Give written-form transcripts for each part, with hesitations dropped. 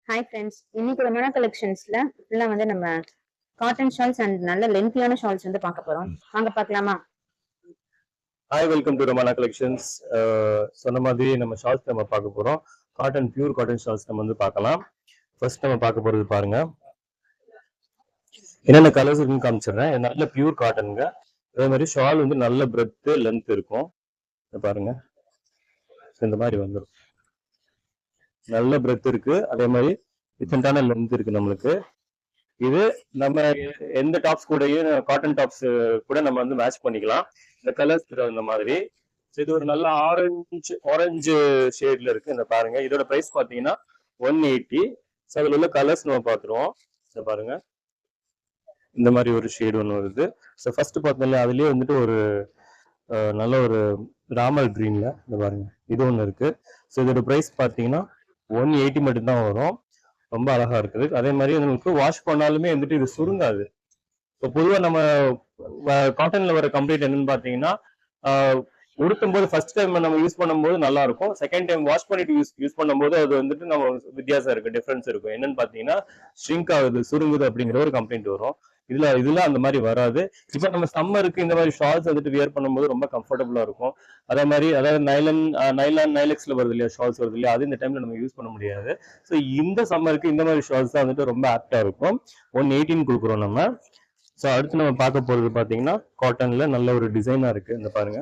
Hi friends, இன்னைக்கு ரமணா கலெக்ஷன்ஸ்ல ஃபுல்லா வந்து நம்ம காட்டன் ஷால்ஸ் அண்ட் நல்ல லென்த்தியான ஷால்ஸ் வந்து பார்க்க போறோம். வாங்க பார்க்கலாமா? Hi, welcome to Ramana collections. சொன்ன மாதிரி நம்ம ஷால்ஸ் நம்ம பார்க்க போறோம். பியூர் காட்டன் ஷால்ஸ் நம்ம வந்து பார்க்கலாம். ஃபர்ஸ்ட் நம்ம பார்க்க போறது பாருங்க, என்னென்ன கலர்ஸ் இருக்குன்னு காமிச்சிடுறேன். நல்ல பியூர் காட்டனுங்க. அதே மாதிரி ஷால் வந்து நல்ல பிரெத் லென்த் இருக்கும். பாருங்க, இந்த மாதிரி வந்துடும். நல்ல பிரெத் இருக்கு, அதே மாதிரி டிஃபரெண்டான லென்த் இருக்கு நம்மளுக்கு. இது நம்ம எந்த டாப்ஸ் கூடயும் காட்டன் டாப்ஸ் கூட நம்ம வந்து மேட்ச் பண்ணிக்கலாம். இந்த கலர்ஸ் இந்த மாதிரி. இது ஒரு நல்ல ஆரஞ்சு ஷேட்ல இருக்கு. இந்த பாருங்க, இதோட பிரைஸ் பாத்தீங்கன்னா 180. அதுல உள்ள கலர்ஸ் நம்ம பாத்துருவோம். இதை பாருங்க, இந்த மாதிரி ஒரு ஷேடு ஒன்று வருது. ஸோ ஃபர்ஸ்ட் பார்த்தோம்ல, அதுலயே வந்துட்டு ஒரு நல்ல ஒரு ராமல் கிரீன்ல இந்த பாருங்க, இது ஒன்று இருக்கு. ஸோ இதோட பிரைஸ் பாத்தீங்கன்னா 180 மட்டும்தான் வரும். ரொம்ப அழகா இருக்குது. அதே மாதிரி உங்களுக்கு வாஷ் பண்ணாலுமே வந்துட்டு இது சுருங்காது. இப்போ பொதுவாக நம்ம காட்டன்ல வர கம்ப்ளைண்ட் என்னன்னு பாத்தீங்கன்னா, உடுத்தும் போது ஃபர்ஸ்ட் டைம் நம்ம யூஸ் பண்ணும்போது நல்லா இருக்கும். செகண்ட் டைம் வாஷ் பண்ணிட்டு யூஸ் பண்ணும்போது அது வந்துட்டு நம்ம வித்தியாசம் இருக்கு, டிஃபரன்ஸ் இருக்கும். என்னன்னு பாத்தீங்கன்னா, ஷ்ரிங்க் ஆகுது, சுருங்குது அப்படிங்கிற ஒரு கம்ப்ளைண்ட் வரும். இதுல அந்த மாதிரி வராது. இப்ப நம்ம சம்மருக்கு இந்த மாதிரி ஷால்ஸ் வந்துட்டு வியர் பண்ணும்போது ரொம்ப கம்ஃபர்டபுளா இருக்கும். அதே மாதிரி அதாவது நைலெக்ஸ்ல வருது இல்லையா, ஷால்ஸ் வருது இல்லையா, அது இந்த டைம்ல நம்ம யூஸ் பண்ண முடியாது. ஸோ இந்த சம்மருக்கு இந்த மாதிரி ஷால்ஸ் தான் வந்துட்டு ரொம்ப ஆப்டா இருக்கும். 118 கொடுக்குறோம் நம்ம. ஸோ அடுத்து நம்ம பார்க்க போறது பாத்தீங்கன்னா, காட்டன்ல நல்ல ஒரு டிசைனா இருக்கு. இந்த பாருங்க,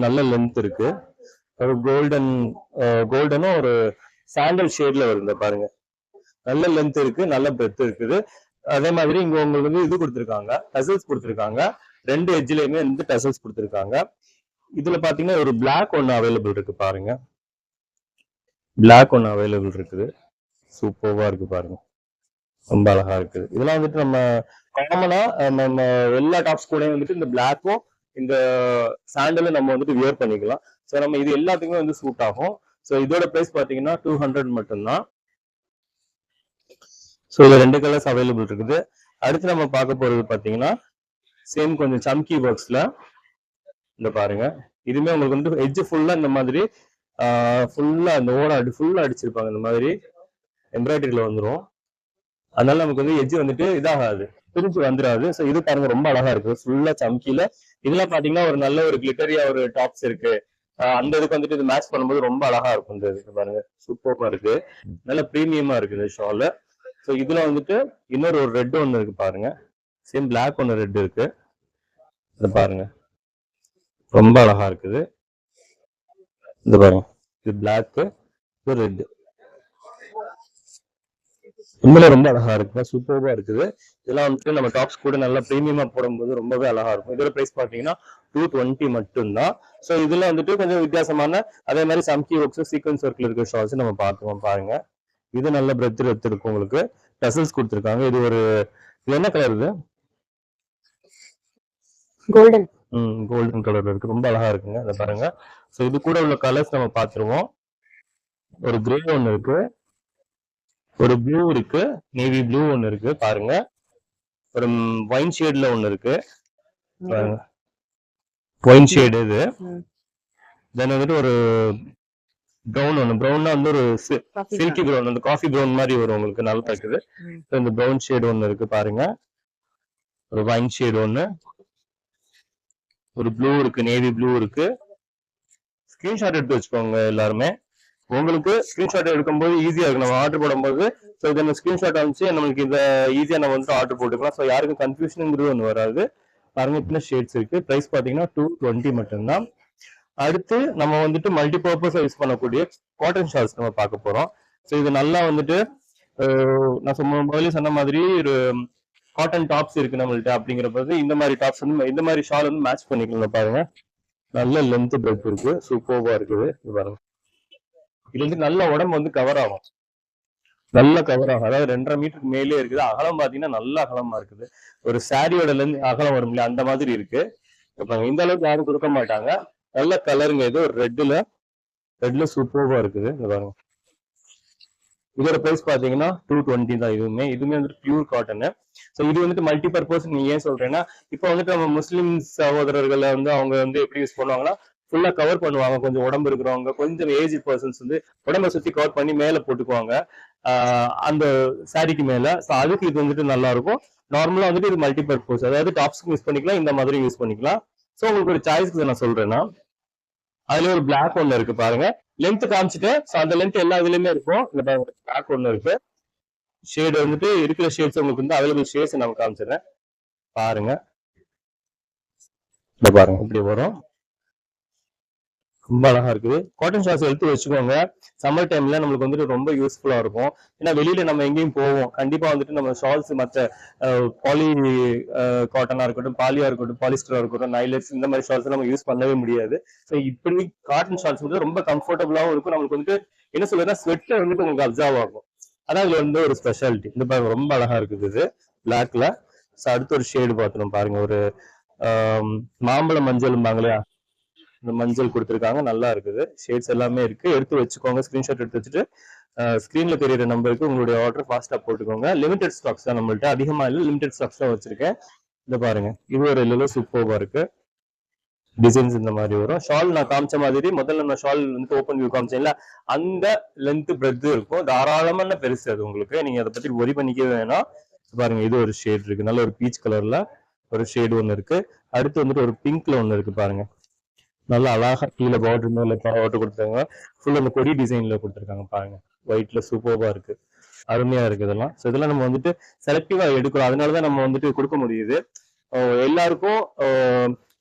நல்ல லென்த் இருக்கு. ஒரு கோல்டனும் ஒரு சாண்டல் ஷேட்ல வருது. பாருங்க, நல்ல லென்த் இருக்கு, நல்ல பிரெத் இருக்குது. அதே மாதிரி இங்க உங்களுக்கு வந்து இது கொடுத்துருக்காங்க, டசல்ஸ் கொடுத்துருக்காங்க. ரெண்டு எட்ஜ்லயுமே வந்து டசல்ஸ் கொடுத்துருக்காங்க. இதுல பாத்தீங்கன்னா ஒரு பிளாக் ஒன்னு அவைலபிள் இருக்கு. பாருங்க, பிளாக் ஒன்னு அவைலபிள் இருக்குது. சூப்பர்வா இருக்கு பாருங்க, ரொம்ப அழகா இருக்குது. இதெல்லாம் வந்துட்டு நம்ம காமனா நம்ம எல்லா டாப்ஸ் கூட வந்துட்டு இந்த பிளாக்கும் இந்த சாண்டலும் நம்ம வந்துட்டு வியர் பண்ணிக்கலாம். ஸோ நம்ம இது எல்லாத்துக்குமே வந்து சூட் ஆகும். ஸோ இதோட பிரைஸ் பாத்தீங்கன்னா 200 மட்டும்தான். ஸோ இதுல 2 கலர்ஸ் அவைலபிள் இருக்குது. அடுத்து நம்ம பார்க்க போறது பாத்தீங்கன்னா, சேம் கொஞ்சம் சம்கி ஒர்க்ஸ்ல இந்த பாருங்க, இதுமே உங்களுக்கு வந்து எட்ஜ் ஃபுல்லா இந்த மாதிரி ஃபுல்லா அந்த ஃபுல்லா அடிச்சிருப்பாங்க. இந்த மாதிரி எம்ப்ராய்டரியில வந்துடும். அதனால நமக்கு வந்து எட்ஜ் வந்துட்டு இதாகாது, பிரிஞ்சு வந்துடாது. ஸோ இது பாருங்க, ரொம்ப அழகா இருக்கு, ஃபுல்லா சம்கில. இதுல பாத்தீங்கன்னா ஒரு நல்ல ஒரு கிளிட்டரியா ஒரு டாப்ஸ் இருக்கு. அந்த இதுக்கு வந்துட்டு இது மேட்ச் பண்ணும்போது ரொம்ப அழகா இருக்கும். இந்த இது பாருங்க, சூப்பரா இருக்கு, நல்ல பிரீமியமா இருக்கு இந்த ஷால். ஸோ இதுல வந்துட்டு இன்னொரு ஒரு ரெட் ஒன்று இருக்கு பாருங்க, சேம் பிளாக் ஒன்று ரெட் இருக்கு. இதை பாருங்க, ரொம்ப அழகா இருக்குது. இந்த பாருங்க, இது பிளாக், இது ரெட், உண்மையில ரொம்ப அழகா இருக்கு, சூப்பரா இருக்குது. இதெல்லாம் வந்துட்டு நம்ம டாப்ஸ் கூட நல்லா பிரீமியமா போடும்போது ரொம்பவே அழகா இருக்கும். இதோட பிரைஸ் பாத்தீங்கன்னா 220 மட்டும்தான். ஸோ இதுல வந்துட்டு கொஞ்சம் வித்தியாசமான அதே மாதிரி சம்கி ஒர்க்ஸ், சீக்வன்ஸ் ஒர்க்ல இருக்கிற ஷால்ஸ் நம்ம பார்த்துவோம். பாருங்க, இது நல்ல பிரெத் இருக்கும். உங்களுக்கு டசல்ஸ் கொடுத்துருக்காங்க. இது ஒரு என்ன கலர்? இது கோல்டன் கலர்ல இருக்கு, ரொம்ப அழகா இருக்குங்க. அதை பாருங்க. ஸோ இது கூட உள்ள கலர்ஸ் நம்ம பார்த்துருவோம். ஒரு கிரே ஒன்று இருக்கு, ஒரு ப்ளூ இருக்கு, நேவி ப்ளூ ஒன்று இருக்கு. பாருங்க, ஒரு ஒயின் ஷேட்ல ஒன்று இருக்கு. ஒயின் ஷேடு இது. தென் வந்துட்டு ஒரு ப்ரௌன் ஒன்று, ப்ரௌன்னா வந்து ஒரு சில்கி ப்ரௌன், அந்த காஃபி ப்ரௌன் மாதிரி வரும் உங்களுக்கு, நல்லா இருக்குது. இந்த ப்ரௌன் ஷேடு ஒன்று இருக்கு பாருங்க, ஒரு ஒயின் ஷேடு ஒன்று, ஒரு ப்ளூ இருக்கு, நேவி ப்ளூ இருக்கு. ஸ்கிரீன்ஷாட் எடுத்து வச்சுக்கோங்க எல்லாருமே, உங்களுக்கு ஸ்கிரீன்ஷாட் எடுக்கும்போது ஈஸியா இருக்கு நம்ம ஆர்டர் போடும்போது. ஸோ இதை ஸ்கிரீன்ஷாட் அனுப்பிச்சு நம்மளுக்கு இதை ஈஸியா நம்ம வந்து ஆர்டர் போட்டுக்கலாம். ஸோ யாருக்கும் கன்ஃபியூஷனுங்கிறது ஒன்று வராது. பாருங்க, இத்தனை ஷேட்ஸ் இருக்கு. பிரைஸ் பாத்தீங்கன்னா 220 மட்டும்தான். அடுத்து நம்ம வந்துட்டு மல்டிபர்பஸ் யூஸ் பண்ணக்கூடிய காட்டன் ஷால்ஸ் நம்ம பார்க்க போறோம். ஸோ இது நல்லா வந்துட்டு நான் முதல்ல சொன்ன மாதிரி ஒரு காட்டன் டாப்ஸ் இருக்கு நம்மள்ட்ட. அப்படிங்கிறப்ப இந்த மாதிரி டாப்ஸ் வந்து இந்த மாதிரி ஷால் வந்து மேட்ச் பண்ணிக்கலாம். பாருங்க, நல்ல லென்த் பிரெத் இருக்கு, சூப்பர்வா இருக்குது. பாருங்க, இது வந்து நல்ல உடம்பு வந்து கவர் ஆகும், நல்லா கவர் ஆகும். அதாவது 2.5 மீட்டருக்கு மேலே இருக்குது. அகலம் பாத்தீங்கன்னா நல்ல அகலமா இருக்குது. ஒரு சாரியோட லென்த் அகலம் வரும் இல்லையா, அந்த மாதிரி இருக்கு. இந்த அளவுக்கு யாரும் கொடுக்க மாட்டாங்க. நல்ல கலருங்க. இது ஒரு ரெட்ல சூப்பர்வா இருக்குது. பாருங்க, இதோட பிரைஸ் பாத்தீங்கன்னா 220 தான். இதுவுமே வந்துட்டு பியூர் காட்டன். ஸோ இது வந்துட்டு மல்டிபர்பஸ். நீ ஏன் சொல்றேன்னா, இப்போ வந்துட்டு நம்ம முஸ்லிம் சகோதரர்களை வந்து அவங்க வந்து எப்படி யூஸ் பண்ணுவாங்கன்னா, ஃபுல்லா கவர் பண்ணுவாங்க. கொஞ்சம் உடம்பு இருக்கிறவங்க, கொஞ்சம் ஏஜ் பர்சன்ஸ் வந்து உடம்ப சுத்தி கவர் பண்ணி மேல போட்டுக்குவாங்க அந்த சாரிக்கு மேல. ஸோ அதுக்கு இது வந்துட்டு நல்லா இருக்கும். நார்மலா வந்துட்டு இது மல்டி பர்பஸ், அதாவது டாப்ஸ்க்கு யூஸ் பண்ணிக்கலாம், இந்த மாதிரி யூஸ் பண்ணிக்கலாம். ஸோ உங்களுக்கு ஒரு சாய்ஸ்க்கு நான் சொல்றேன்னா, அதுல ஒரு பிளாக் ஒண்ணு இருக்கு பாருங்க. லென்த் காமிச்சிட்டு, ஸோ அந்த லென்த் எல்லா இதுலயுமே இருக்கும். இந்த பிளாக் ஒண்ணு இருக்கு. ஷேடு வந்துட்டு இருக்கிற ஷேட்ஸ் உங்களுக்கு வந்து அவைலபிள் ஷேட்ஸ் நான் காமிச்சிடுறேன் பாருங்க. இந்த பாருங்க இப்படி வரும். ரொம்ப அழகா இருக்குது. காட்டன் ஷார்ட்ஸ் எடுத்து வச்சுக்கோங்க. சம்மர் டைம்ல நம்மளுக்கு வந்துட்டு ரொம்ப யூஸ்ஃபுல்லா இருக்கும். ஏன்னா வெளியில நம்ம எங்கேயும் போவோம், கண்டிப்பா வந்துட்டு நம்ம ஷால்ஸ் மற்ற பாலி காட்டனா இருக்கட்டும், பாலியா இருக்கட்டும், பாலிஸ்டரா இருக்கட்டும், நைலெக்ஸ் இந்த மாதிரி ஷால்ஸ் நம்ம யூஸ் பண்ணவே முடியாது. ஸோ இப்படி காட்டன் ஷால்ஸ் வந்து ரொம்ப கம்ஃபர்டபுளாகவும் இருக்கும். நம்மளுக்கு வந்துட்டு என்ன சொல்றதுன்னா ஸ்வெட்டர் வந்துட்டு உங்களுக்கு அப்சர்வ் ஆகும். அதான் இதுல வந்து ஒரு ஸ்பெஷாலிட்டி. இந்த பாருங்க ரொம்ப அழகா இருக்குது இது பிளாக்ல. ஸோ அடுத்த ஒரு ஷேடு பார்த்துடும் பாருங்க. ஒரு மாம்பழ மஞ்சள் இல்லையா, இந்த மஞ்சள் கொடுத்துருக்காங்க. நல்லா இருக்குது. ஷேட்ஸ் எல்லாமே இருக்கு. எடுத்து வச்சுக்கோங்க. ஸ்கிரீன்ஷாட் எடுத்து வச்சுட்டு ஸ்கிரீன்ல தெரியுற நம்பருக்கு உங்களுடைய ஆர்டர் ஃபாஸ்டா போட்டுக்கோங்க. லிமிடெட் ஸ்டாக்ஸ் தான் நம்மள்ட்ட, அதிகமா இல்லை, லிமிடெட் ஸ்டாக்ஸ் தான் வச்சிருக்கேன். இந்த பாருங்க இது ஒரு எல்லோ சூப்பர்வா இருக்கு. டிசைன்ஸ் இந்த மாதிரி வரும். ஷால் நான் காமிச்ச மாதிரி முதல்ல நான் ஷால் வந்து ஓப்பன் வியூ காமிச்சேன்ல, அந்த லென்த் பிரெத் இருக்கும். தாராளமான பெருசு அது உங்களுக்கு. நீங்க அதை பத்தி ஒரி பண்ணிக்கவே வேணாம். பாருங்க இது ஒரு ஷேட் இருக்கு. நல்ல ஒரு பீச் கலர்ல ஒரு ஷேடு ஒன்று இருக்கு. அடுத்து வந்துட்டு ஒரு பிங்க்ல ஒன்று இருக்கு பாருங்க. நல்லா அழகா கீழே பார்டர் மேல பார்டர் கொடுத்துருக்காங்க. ஃபுல் அந்த கொடி டிசைன்ல கொடுத்துருக்காங்க பாருங்க. ஒயிட்ல சூப்பர்வா இருக்கு. அருமையா இருக்கு இதெல்லாம். ஸோ இதெல்லாம் நம்ம வந்துட்டு செலக்டிவா எடுக்கிறோம். அதனாலதான் நம்ம வந்துட்டு கொடுக்க முடியுது. எல்லாருக்கும்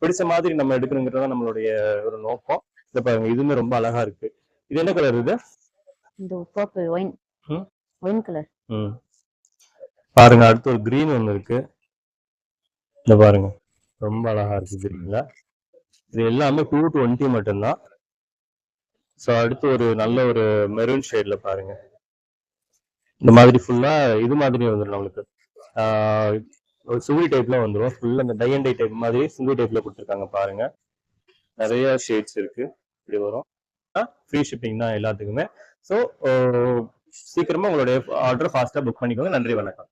பிடிச்ச மாதிரி நம்ம எடுக்கணுங்கிறது தான் நம்மளுடைய ஒரு நோக்கம். இதை பாருங்க இதுவுமே ரொம்ப அழகா இருக்கு. இது என்ன கலர் இது? இந்த பர்பிள் ஒயின் கலர். பாருங்க அடுத்து ஒரு கிரீன் ஒன்று இருக்கு. இந்த பாருங்க ரொம்ப அழகா இருக்கு தெரியுங்களா. இது எல்லாமே 220 மட்டும்தான். ஸோ அடுத்து ஒரு நல்ல ஒரு மெரூன் ஷேட்ல பாருங்க. இந்த மாதிரி ஃபுல்லா இது மாதிரி வந்துடும் நம்மளுக்கு. ஒரு சுவி டைப்ல வந்துடும். ஃபுல்லா இந்த டை அண்ட் டை டைப் மாதிரி சுவி டைப்ல கொடுத்துருக்காங்க பாருங்க. நிறைய ஷேட்ஸ் இருக்கு. இப்படி வரும். ஃப்ரீ ஷிப்பிங் தான் எல்லாத்துக்குமே. ஸோ சீக்கிரமா உங்களுடைய ஆர்டர் ஃபாஸ்டா புக் பண்ணிக்கோங்க. நன்றி, வணக்கம்.